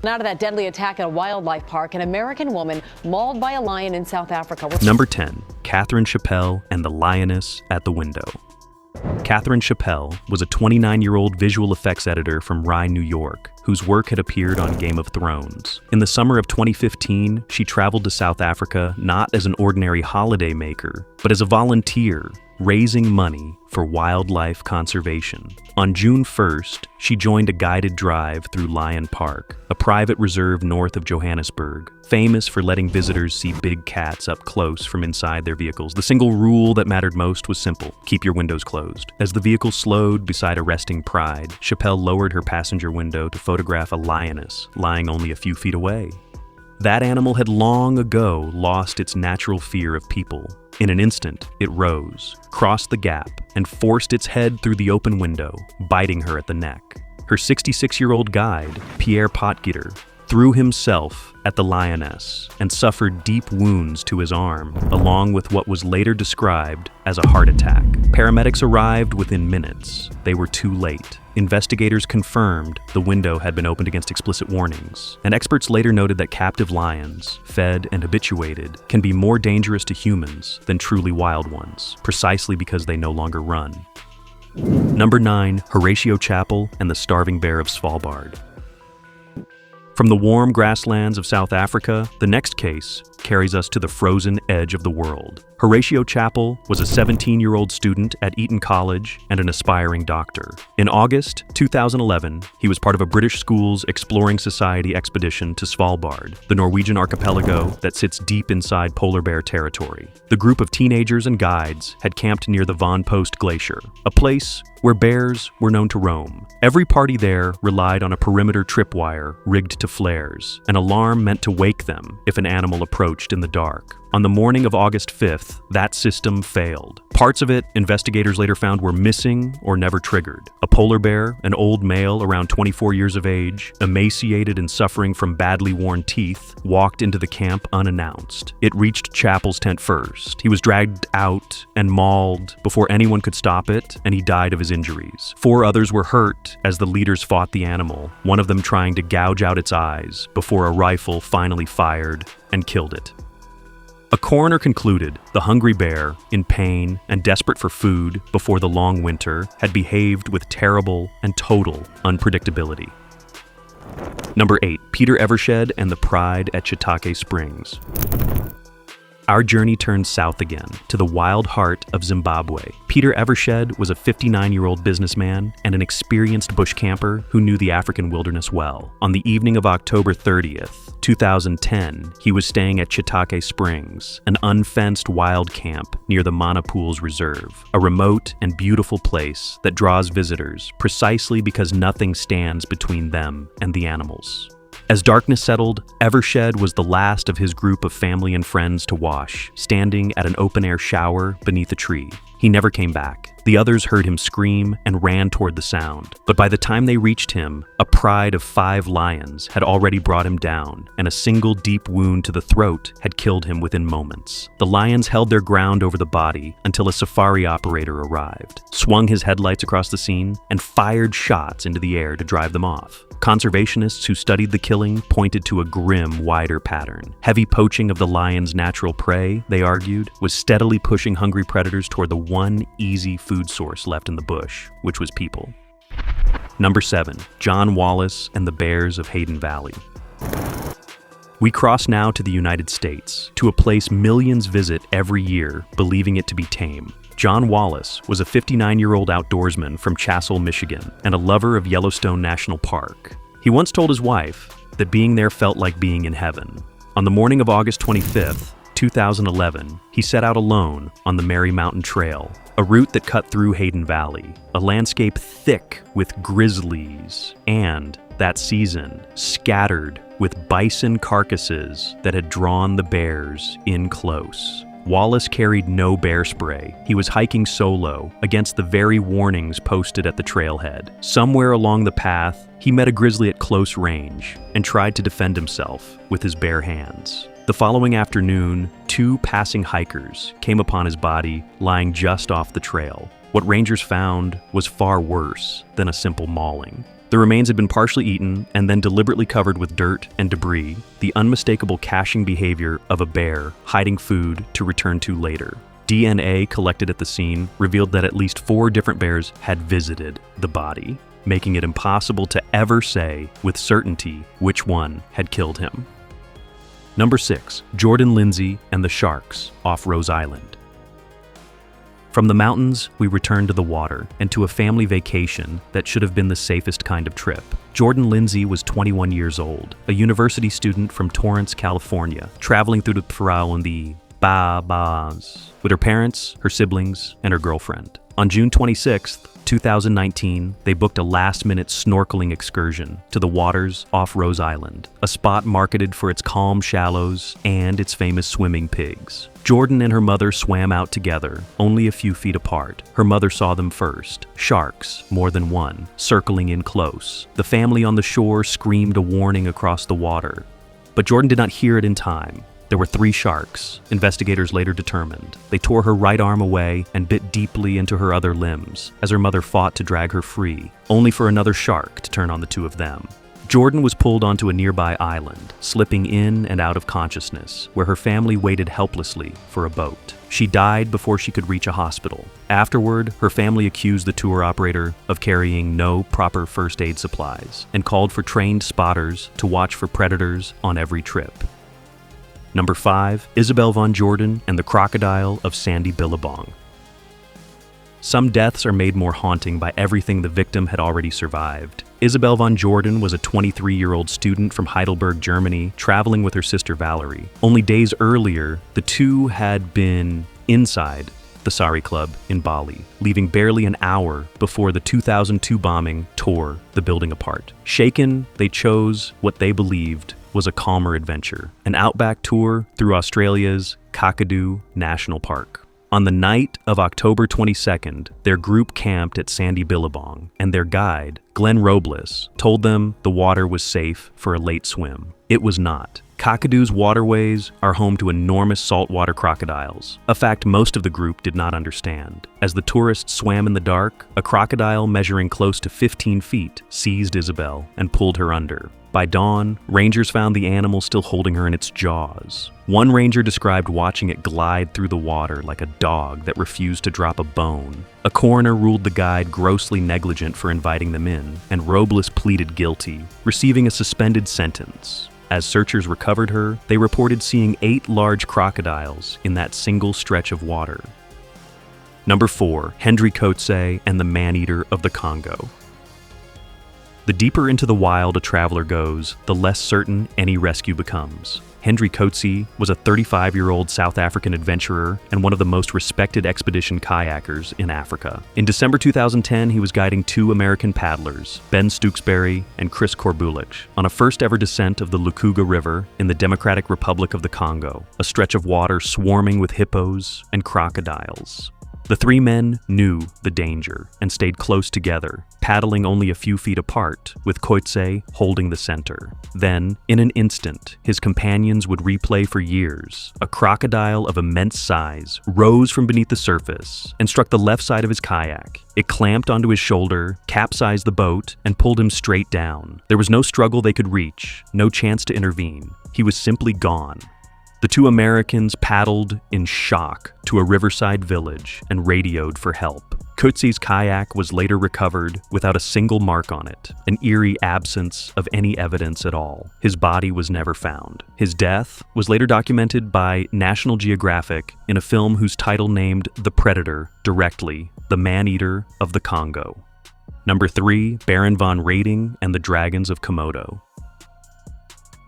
Now to that deadly attack at a wildlife park, an American woman mauled by a lion in South Africa. Number 10, Katherine Chappell and the Lioness at the Window. Katherine Chappell was a 29-year-old visual effects editor from Rye, New York, whose work had appeared on Game of Thrones. In the summer of 2015, she traveled to South Africa not as an ordinary holiday maker, but as a volunteer, raising money for wildlife conservation. On June 1st, she joined a guided drive through Lion Park, a private reserve north of Johannesburg, famous for letting visitors see big cats up close from inside their vehicles. The single rule that mattered most was simple: keep your windows closed. As the vehicle slowed beside a resting pride, Chappell lowered her passenger window to photograph a lioness lying only a few feet away. That animal had long ago lost its natural fear of people. In an instant, it rose, crossed the gap, and forced its head through the open window, biting her at the neck. Her 66-year-old guide, Pierre Potgieter, threw himself at the lioness and suffered deep wounds to his arm, along with what was later described as a heart attack. Paramedics arrived within minutes. They were too late. Investigators confirmed the window had been opened against explicit warnings, and experts later noted that captive lions, fed and habituated, can be more dangerous to humans than truly wild ones, precisely because they no longer run. Number 9, Horatio Chapple and the Starving Bear of Svalbard. From the warm grasslands of South Africa, the next case carries us to the frozen edge of the world. Horatio Chapple was a 17-year-old student at Eton College and an aspiring doctor. In August 2011, he was part of a British school's Exploring Society expedition to Svalbard, the Norwegian archipelago that sits deep inside polar bear territory. The group of teenagers and guides had camped near the Von Post Glacier, a place where bears were known to roam. Every party there relied on a perimeter tripwire rigged to flares, an alarm meant to wake them if an animal approached in the dark. On the morning of August 5th, that system failed. Parts of it, investigators later found, were missing or never triggered. A polar bear, an old male around 24 years of age, emaciated and suffering from badly worn teeth, walked into the camp unannounced. It reached Chappell's tent first. He was dragged out and mauled before anyone could stop it, and he died of his injuries. 4 others were hurt as the leaders fought the animal, one of them trying to gouge out its eyes before a rifle finally fired and killed it. A coroner concluded the hungry bear, in pain and desperate for food before the long winter, had behaved with terrible and total unpredictability. Number 8, Peter Evershed and the Pride at Chitake Springs. Our journey turned south again, to the wild heart of Zimbabwe. Peter Evershed was a 59-year-old businessman and an experienced bush camper who knew the African wilderness well. On the evening of October 30th, 2010, he was staying at Chitake Springs, an unfenced wild camp near the Manapools Reserve, a remote and beautiful place that draws visitors precisely because nothing stands between them and the animals. As darkness settled, Evershed was the last of his group of family and friends to wash, standing at an open-air shower beneath a tree. He never came back. The others heard him scream and ran toward the sound. But by the time they reached him, a pride of 5 lions had already brought him down, and a single deep wound to the throat had killed him within moments. The lions held their ground over the body until a safari operator arrived, swung his headlights across the scene, and fired shots into the air to drive them off. Conservationists who studied the killing pointed to a grim, wider pattern. Heavy poaching of the lion's natural prey, they argued, was steadily pushing hungry predators toward the one easy food source left in the bush, which was people. Number 7, John Wallace and the Bears of Hayden Valley. We cross now to the United States, to a place millions visit every year, believing it to be tame. John Wallace was a 59-year-old outdoorsman from Chapple, Michigan, and a lover of Yellowstone National Park. He once told his wife that being there felt like being in heaven. On the morning of August 25th, 2011, he set out alone on the Mary Mountain Trail, a route that cut through Hayden Valley, a landscape thick with grizzlies, and, that season, scattered with bison carcasses that had drawn the bears in close. Wallace carried no bear spray. He was hiking solo against the very warnings posted at the trailhead. Somewhere along the path, he met a grizzly at close range and tried to defend himself with his bare hands. The following afternoon, 2 passing hikers came upon his body lying just off the trail. What rangers found was far worse than a simple mauling. The remains had been partially eaten and then deliberately covered with dirt and debris, the unmistakable caching behavior of a bear hiding food to return to later. DNA collected at the scene revealed that at least 4 different bears had visited the body, making it impossible to ever say with certainty which one had killed him. Number 6, Jordan Lindsey and the Sharks off Rose Island. From the mountains, we returned to the water and to a family vacation that should have been the safest kind of trip. Jordan Lindsey was 21 years old, a university student from Torrance, California, traveling through the Parral in the Bahamas with her parents, her siblings, and her girlfriend. On June 26, 2019, they booked a last-minute snorkeling excursion to the waters off Rose Island, a spot marketed for its calm shallows and its famous swimming pigs. Jordan and her mother swam out together, only a few feet apart. Her mother saw them first, sharks, more than one, circling in close. The family on the shore screamed a warning across the water, but Jordan did not hear it in time. There were 3 sharks, investigators later determined. They tore her right arm away and bit deeply into her other limbs as her mother fought to drag her free, only for another shark to turn on the 2 of them. Jordan was pulled onto a nearby island, slipping in and out of consciousness, where her family waited helplessly for a boat. She died before she could reach a hospital. Afterward, her family accused the tour operator of carrying no proper first aid supplies and called for trained spotters to watch for predators on every trip. Number 5, Isabel Von Jordan and the Crocodile of Sandy Billabong. Some deaths are made more haunting by everything the victim had already survived. Isabel Von Jordan was a 23-year-old student from Heidelberg, Germany, traveling with her sister Valerie. Only days earlier, the two had been inside the Sari Club in Bali, leaving barely an hour before the 2002 bombing tore the building apart. Shaken, they chose what they believed was a calmer adventure, an outback tour through Australia's Kakadu National Park. On the night of October 22nd, their group camped at Sandy Billabong, and their guide, Glenn Robles, told them the water was safe for a late swim. It was not. Kakadu's waterways are home to enormous saltwater crocodiles, a fact most of the group did not understand. As the tourists swam in the dark, a crocodile measuring close to 15 feet seized Isabel and pulled her under. By dawn, rangers found the animal still holding her in its jaws. One ranger described watching it glide through the water like a dog that refused to drop a bone. A coroner ruled the guide grossly negligent for inviting them in, and Robles pleaded guilty, receiving a suspended sentence. As searchers recovered her, they reported seeing 8 large crocodiles in that single stretch of water. Number 4, Hendry Coetzee and the man-eater of the Congo. The deeper into the wild a traveler goes, the less certain any rescue becomes. Hendry Coetzee was a 35-year-old South African adventurer and one of the most respected expedition kayakers in Africa. In December 2010, he was guiding 2 American paddlers, Ben Stooksbury and Chris Corbulich, on a first-ever descent of the Lukuga River in the Democratic Republic of the Congo, a stretch of water swarming with hippos and crocodiles. The 3 men knew the danger and stayed close together, paddling only a few feet apart, with Coetzee holding the center. Then, in an instant, his companions would replay for years. A crocodile of immense size rose from beneath the surface and struck the left side of his kayak. It clamped onto his shoulder, capsized the boat, and pulled him straight down. There was no struggle they could reach, no chance to intervene. He was simply gone. The 2 Americans paddled in shock to a riverside village and radioed for help. Coetzee's kayak was later recovered without a single mark on it, an eerie absence of any evidence at all. His body was never found. His death was later documented by National Geographic in a film whose title named the predator directly, the man-eater of the Congo. Number 3, Baron von Rating and the Dragons of Komodo.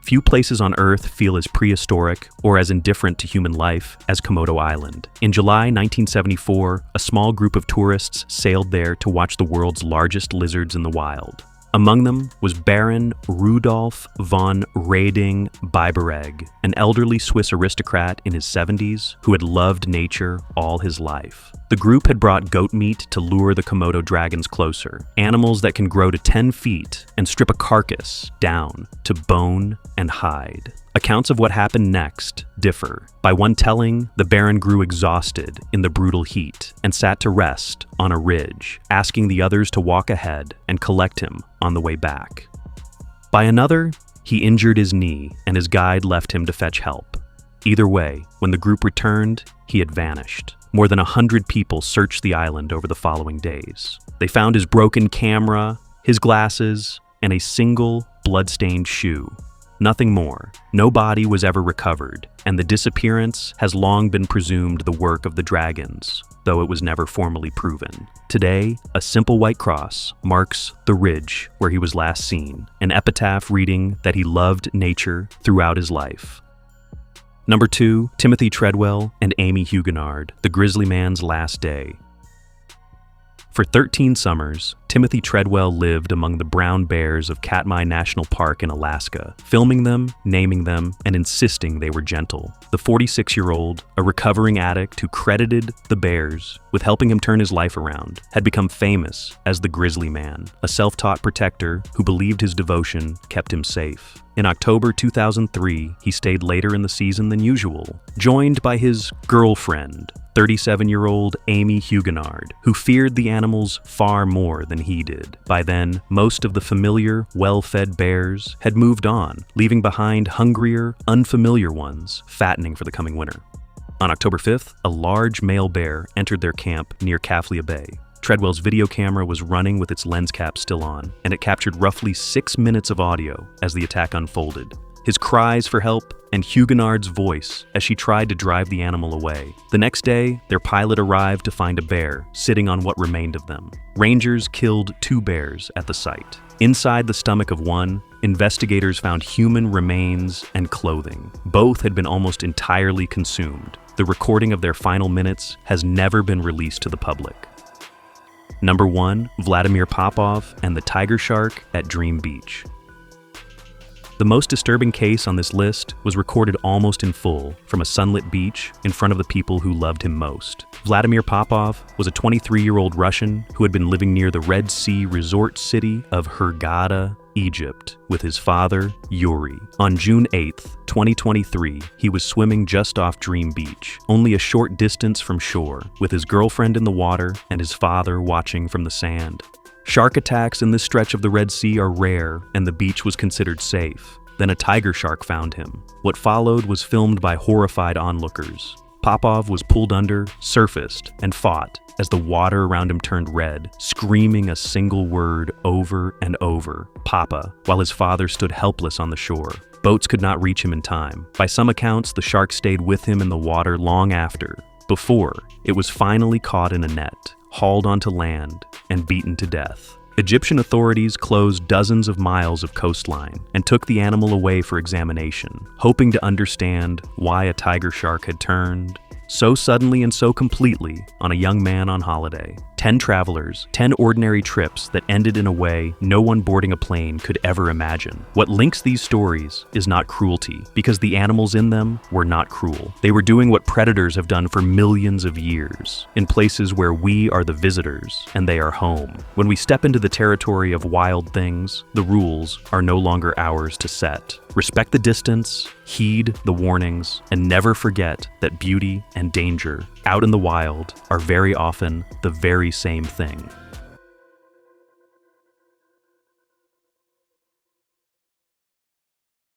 Few places on Earth feel as prehistoric or as indifferent to human life as Komodo Island. In July 1974, a small group of tourists sailed there to watch the world's largest lizards in the wild. Among them was Baron Rudolf von Rating Bibereg, an elderly Swiss aristocrat in his 70s who had loved nature all his life. The group had brought goat meat to lure the Komodo dragons closer, animals that can grow to 10 feet and strip a carcass down to bone and hide. Accounts of what happened next differ. By one telling, the Baron grew exhausted in the brutal heat and sat to rest on a ridge, asking the others to walk ahead and collect him on the way back. By another, he injured his knee and his guide left him to fetch help. Either way, when the group returned, he had vanished. More than 100 people searched the island over the following days. They found his broken camera, his glasses, and a single blood-stained shoe. Nothing more. No body was ever recovered, and the disappearance has long been presumed the work of the dragons, though it was never formally proven. Today, a simple white cross marks the ridge where he was last seen, an epitaph reading that he loved nature throughout his life. Number 2, Timothy Treadwell and Amy Huguenard, the Grizzly Man's Last Day. For 13 summers, Timothy Treadwell lived among the brown bears of Katmai National Park in Alaska, filming them, naming them, and insisting they were gentle. The 46-year-old, a recovering addict who credited the bears with helping him turn his life around, had become famous as the Grizzly Man, a self-taught protector who believed his devotion kept him safe. In October 2003, he stayed later in the season than usual, joined by his girlfriend, 37-year-old Amy Huguenard, who feared the animals far more than he did. By then, most of the familiar, well-fed bears had moved on, leaving behind hungrier, unfamiliar ones, fattening for the coming winter. On October 5th, a large male bear entered their camp near Kaflia Bay. Treadwell's video camera was running with its lens cap still on, and it captured roughly 6 minutes of audio as the attack unfolded. His cries for help and Huguenard's voice as she tried to drive the animal away. The next day, their pilot arrived to find a bear sitting on what remained of them. Rangers killed 2 bears at the site. Inside the stomach of one, investigators found human remains and clothing. Both had been almost entirely consumed. The recording of their final minutes has never been released to the public. Number 1, Vladimir Popov and the tiger shark at Dream Beach. The most disturbing case on this list was recorded almost in full from a sunlit beach in front of the people who loved him most. Vladimir Popov was a 23-year-old Russian who had been living near the Red Sea resort city of Hurghada, Egypt, with his father, Yuri. On June 8, 2023, he was swimming just off Dream Beach, only a short distance from shore, with his girlfriend in the water and his father watching from the sand. Shark attacks in this stretch of the Red Sea are rare, and the beach was considered safe. Then a tiger shark found him. What followed was filmed by horrified onlookers. Popov was pulled under, surfaced, and fought as the water around him turned red, screaming a single word over and over, "Papa," while his father stood helpless on the shore. Boats could not reach him in time. By some accounts, the shark stayed with him in the water long after, before it was finally caught in a net, hauled onto land, and beaten to death. Egyptian authorities closed dozens of miles of coastline and took the animal away for examination, hoping to understand why a tiger shark had turned so suddenly and so completely on a young man on holiday. 10 travelers, 10 ordinary trips that ended in a way no one boarding a plane could ever imagine. What links these stories is not cruelty, because the animals in them were not cruel. They were doing what predators have done for millions of years, in places where we are the visitors and they are home. When we step into the territory of wild things, the rules are no longer ours to set. Respect the distance, heed the warnings, and never forget that beauty and danger out in the wild are very often the very same thing.